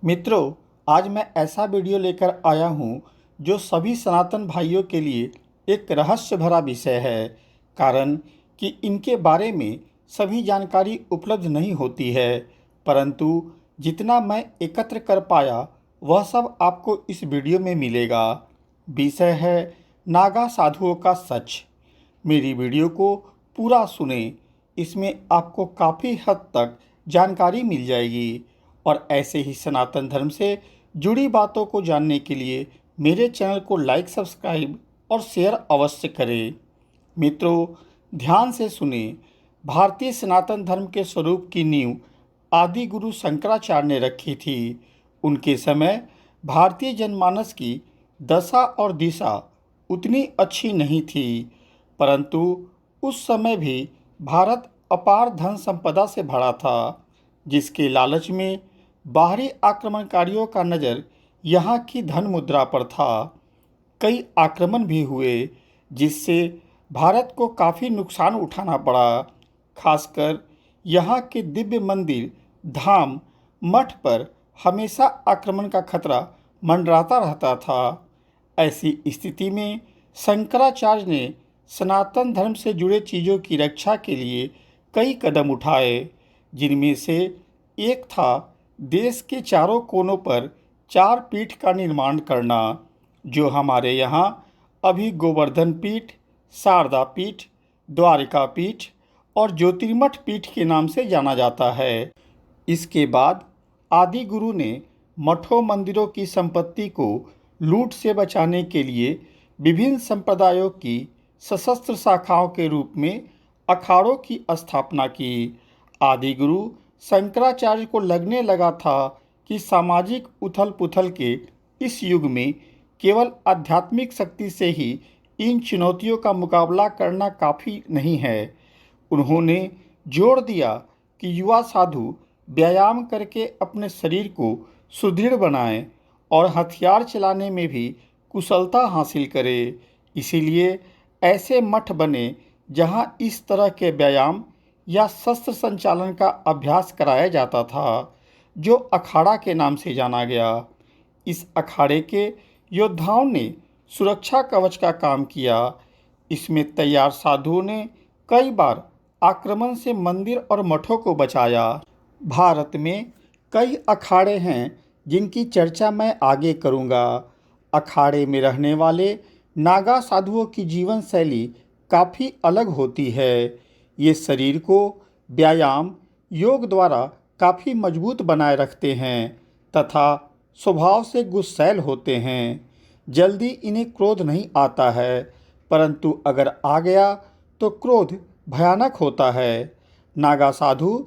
मित्रों, आज मैं ऐसा वीडियो लेकर आया हूँ जो सभी सनातन भाइयों के लिए एक रहस्य भरा विषय है। कारण कि इनके बारे में सभी जानकारी उपलब्ध नहीं होती है, परंतु जितना मैं एकत्र कर पाया वह सब आपको इस वीडियो में मिलेगा। विषय है नागा साधुओं का सच। मेरी वीडियो को पूरा सुने, इसमें आपको काफ़ी हद तक जानकारी मिल जाएगी। और ऐसे ही सनातन धर्म से जुड़ी बातों को जानने के लिए मेरे चैनल को लाइक, सब्सक्राइब और शेयर अवश्य करें। मित्रों, ध्यान से सुने। भारतीय सनातन धर्म के स्वरूप की नींव आदि गुरु शंकराचार्य ने रखी थी। उनके समय भारतीय जनमानस की दशा और दिशा उतनी अच्छी नहीं थी, परंतु उस समय भी भारत अपार धन संपदा से भरा था, जिसके लालच में बाहरी आक्रमणकारियों का नज़र यहाँ की धन मुद्रा पर था। कई आक्रमण भी हुए, जिससे भारत को काफ़ी नुकसान उठाना पड़ा। खासकर यहाँ के दिव्य मंदिर, धाम, मठ पर हमेशा आक्रमण का खतरा मंडराता रहता था। ऐसी स्थिति में शंकराचार्य ने सनातन धर्म से जुड़े चीज़ों की रक्षा के लिए कई कदम उठाए, जिनमें से एक था देश के चारों कोनों पर 4 पीठ का निर्माण करना, जो हमारे यहाँ अभी गोवर्धन पीठ, शारदा पीठ, द्वारिका पीठ और ज्योतिर्मठ पीठ के नाम से जाना जाता है। इसके बाद आदि गुरु ने मठों मंदिरों की संपत्ति को लूट से बचाने के लिए विभिन्न संप्रदायों की सशस्त्र शाखाओं के रूप में अखाड़ों की स्थापना की। आदि गुरु शंकराचार्य को लगने लगा था कि सामाजिक उथल पुथल के इस युग में केवल आध्यात्मिक शक्ति से ही इन चुनौतियों का मुकाबला करना काफ़ी नहीं है। उन्होंने जोर दिया कि युवा साधु व्यायाम करके अपने शरीर को सुदृढ़ बनाएं और हथियार चलाने में भी कुशलता हासिल करें। इसीलिए ऐसे मठ बने जहां इस तरह के व्यायाम या शस्त्र संचालन का अभ्यास कराया जाता था, जो अखाड़ा के नाम से जाना गया। इस अखाड़े के योद्धाओं ने सुरक्षा कवच का काम किया। इसमें तैयार साधुओं ने कई बार आक्रमण से मंदिर और मठों को बचाया। भारत में कई अखाड़े हैं जिनकी चर्चा मैं आगे करूंगा। अखाड़े में रहने वाले नागा साधुओं की जीवन शैली काफ़ी अलग होती है। ये शरीर को व्यायाम, योग द्वारा काफ़ी मजबूत बनाए रखते हैं तथा स्वभाव से गुस्सैल होते हैं। जल्दी इन्हें क्रोध नहीं आता है, परंतु अगर आ गया तो क्रोध भयानक होता है। नागा साधु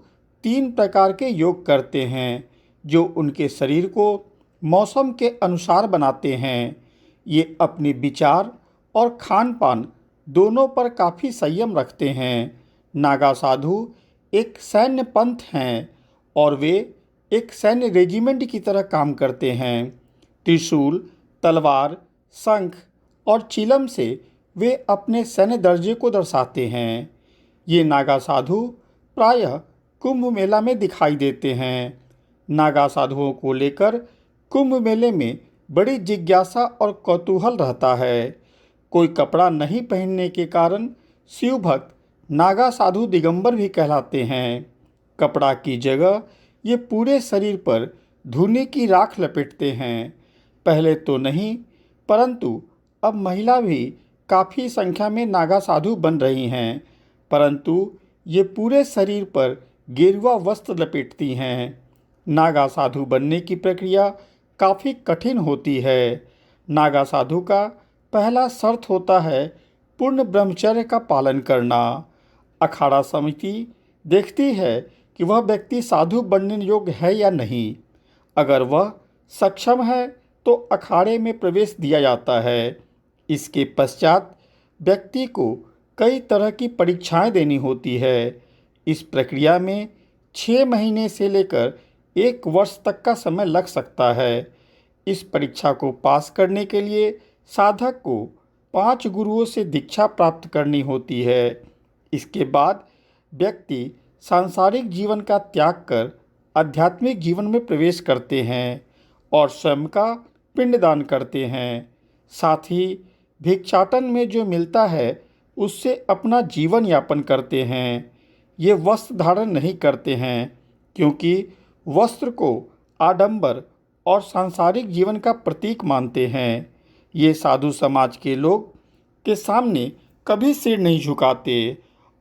3 प्रकार के योग करते हैं, जो उनके शरीर को मौसम के अनुसार बनाते हैं। ये अपने विचार और खान पान दोनों पर काफ़ी संयम रखते हैं। नागा साधु एक सैन्य पंथ हैं और वे एक सैन्य रेजिमेंट की तरह काम करते हैं। त्रिशूल, तलवार, शंख और चिलम से वे अपने सैन्य दर्जे को दर्शाते हैं। ये नागा साधु प्रायः कुंभ मेला में दिखाई देते हैं। नागा साधुओं को लेकर कुंभ मेले में बड़ी जिज्ञासा और कौतूहल रहता है। कोई कपड़ा नहीं पहनने के कारण शिव भक्त नागा साधु दिगंबर भी कहलाते हैं। कपड़ा की जगह ये पूरे शरीर पर धुनी की राख लपेटते हैं। पहले तो नहीं, परंतु अब महिला भी काफ़ी संख्या में नागा साधु बन रही हैं, परंतु ये पूरे शरीर पर गेरुआ वस्त्र लपेटती हैं। नागा साधु बनने की प्रक्रिया काफ़ी कठिन होती है। नागा साधु का पहला शर्त होता है पूर्ण ब्रह्मचर्य का पालन करना। अखाड़ा समिति देखती है कि वह व्यक्ति साधु बनने योग्य है या नहीं। अगर वह सक्षम है तो अखाड़े में प्रवेश दिया जाता है। इसके पश्चात व्यक्ति को कई तरह की परीक्षाएं देनी होती है। इस प्रक्रिया में 6 महीने से लेकर 1 वर्ष तक का समय लग सकता है। इस परीक्षा को पास करने के लिए साधक को 5 गुरुओं से दीक्षा प्राप्त करनी होती है। इसके बाद व्यक्ति सांसारिक जीवन का त्याग कर आध्यात्मिक जीवन में प्रवेश करते हैं और स्वयं का पिंडदान करते हैं। साथ ही भिक्षाटन में जो मिलता है उससे अपना जीवन यापन करते हैं। ये वस्त्र धारण नहीं करते हैं क्योंकि वस्त्र को आडंबर और सांसारिक जीवन का प्रतीक मानते हैं। ये साधु समाज के लोग के सामने कभी सिर नहीं झुकाते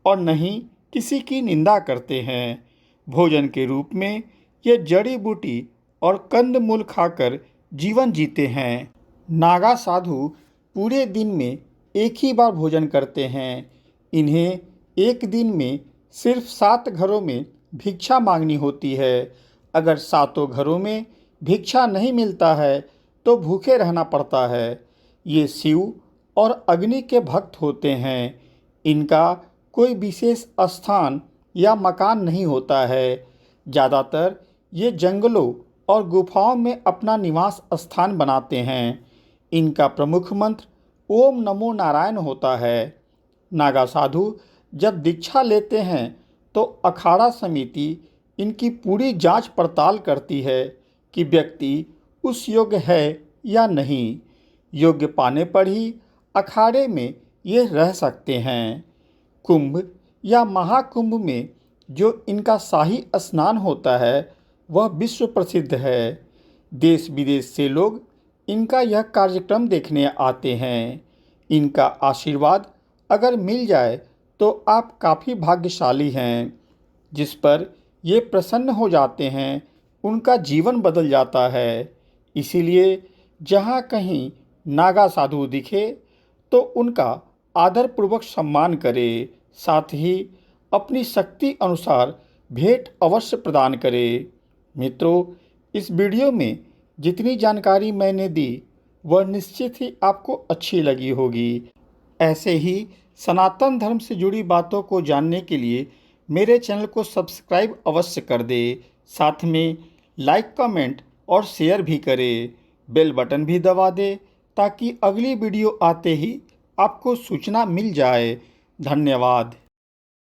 और न ही किसी की निंदा करते हैं। भोजन के रूप में ये जड़ी बूटी और कंद मूल खाकर जीवन जीते हैं। नागा साधु पूरे दिन में एक ही बार भोजन करते हैं। इन्हें एक दिन में सिर्फ 7 घरों में भिक्षा मांगनी होती है। अगर 7 घरों में भिक्षा नहीं मिलता है तो भूखे रहना पड़ता है। ये शिव और अग्नि के भक्त होते हैं। इनका कोई विशेष स्थान या मकान नहीं होता है। ज़्यादातर ये जंगलों और गुफाओं में अपना निवास स्थान बनाते हैं। इनका प्रमुख मंत्र ओम नमो नारायण होता है। नागा साधु जब दीक्षा लेते हैं तो अखाड़ा समिति इनकी पूरी जांच पड़ताल करती है कि व्यक्ति उस योग्य है या नहीं। योग्य पाने पर ही अखाड़े में ये रह सकते हैं। कुंभ या महाकुंभ में जो इनका शाही स्नान होता है वह विश्व प्रसिद्ध है। देश विदेश से लोग इनका यह कार्यक्रम देखने आते हैं। इनका आशीर्वाद अगर मिल जाए तो आप काफ़ी भाग्यशाली हैं। जिस पर ये प्रसन्न हो जाते हैं उनका जीवन बदल जाता है। इसीलिए जहाँ कहीं नागा साधु दिखे तो उनका आदरपूर्वक सम्मान करें। साथ ही अपनी शक्ति अनुसार भेंट अवश्य प्रदान करें। मित्रों, इस वीडियो में जितनी जानकारी मैंने दी वह निश्चित ही आपको अच्छी लगी होगी। ऐसे ही सनातन धर्म से जुड़ी बातों को जानने के लिए मेरे चैनल को सब्सक्राइब अवश्य कर दें। साथ में लाइक, कमेंट और शेयर भी करें। बेल बटन भी दबा दें ताकि अगली वीडियो आते ही आपको सूचना मिल जाए। धन्यवाद।